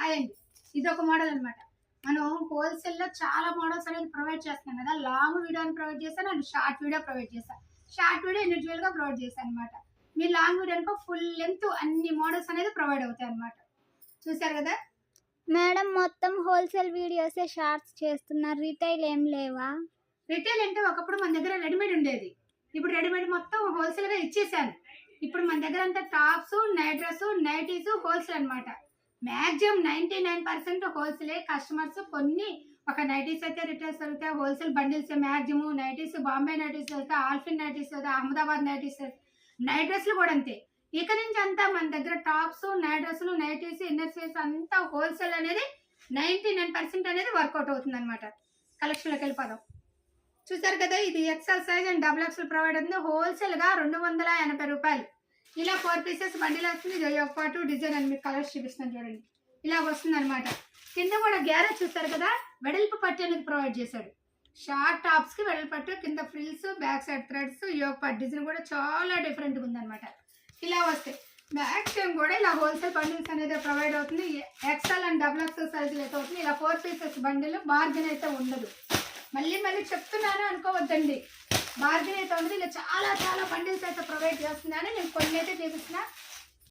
Hi అండి. ఇది ఒక మోడల్ అనమాట. మనం హోల్సేల్లో చాలా మోడల్స్ అనేది ప్రొవైడ్ చేస్తున్నాం కదా. లాంగ్ వీడియోని ప్రొవైడ్ చేశాను అండ్ షార్ట్ వీడియో ప్రొవైడ్ చేశాను. షార్ట్ వీడియో ఇండివిజువల్గా ప్రొవైడ్ చేశాను అనమాట. మీ లాంగ్ వీడియో అనుకో ఫుల్ లెంత్ అన్ని మోడల్స్ అనేది ప్రొవైడ్ అవుతాయి అనమాట. చూసారు కదా మేడం, మొత్తం హోల్సేల్ వీడియోసే షార్ట్స్ చేస్తున్నారు, రిటైల్ ఏం లేవా? రిటైల్ అంటే ఒకప్పుడు మన దగ్గర రెడీమేడ్ ఉండేది. ఇప్పుడు రెడీమేడ్ మొత్తం హోల్సేల్గా ఇచ్చేసాను. ఇప్పుడు మన దగ్గర అంతా tops, night dress, nighties wholesale అనమాట. మ్యాక్సిమం 99% హోల్సేలే. కస్టమర్స్ కొన్ని ఒక నైటీస్ అయితే రిటైల్స్ వెళ్తే wholesale bundles maximum nighties, Bombay nighties వెళ్తే, ఆల్ఫిన్ నైటీస్ వెళ్తే, అహ్మదాబాద్ నైటీస్, నైట్ డ్రెస్లు కూడా అంతే. ఇక నుంచి అంతా మన దగ్గర టాప్స్, నైట్ డ్రెస్సులు, నైటీస్, ఇన్నర్ వేర్స్ అంతా హోల్సేల్ అనేది 99% అనేది వర్కౌట్ అవుతుంది అనమాట. కలెక్షన్లోకి వెళ్ళిపోదాం. చూసారు కదా, ఇది XL size and double XL provide అవుతుంది. హోల్సేల్గా 280 రూపాయలు. ఇలా 4 పీసెస్ బండిల్ వస్తుంది. ఇది ఒక పాటు డిజైన్ అని మీకు కలర్స్ చూపిస్తున్నాను చూడండి. ఇలా వస్తుంది అనమాట. కింద కూడా గ్యారేజ్ చూస్తారు కదా, వెడల్పు పట్టు అనేది ప్రొవైడ్ చేశాడు. షార్ట్ టాప్స్కి వెడల్పు పట్టు, కింద ఫ్రిల్స్, బ్యాక్ సైడ్ థ్రెడ్స్, యోగ పట్టు డిజైన్ కూడా చాలా డిఫరెంట్గా ఉందన్నమాట. ఇలా వస్తాయి. మ్యాక్సిమం కూడా ఇలా హోల్సేల్ బండిల్స్ అనేది ప్రొవైడ్ అవుతుంది. ఎక్సెల్ అండ్ డబుల్ ఎక్సెల్ సైజులు అయితే అవుతుంది. ఇలా 4 పీసెస్ బండిల్ బార్గెన్ అయితే ఉండదు. మళ్ళీ చెప్తున్నాను అనుకోవద్దండి, బార్గెన్ అయితే ఉండదు. ఇలా చాలా బండిల్స్ అయితే ప్రొవైడ్ చేస్తున్నాను. నేను కొన్ని అయితే చూపిస్తున్నా.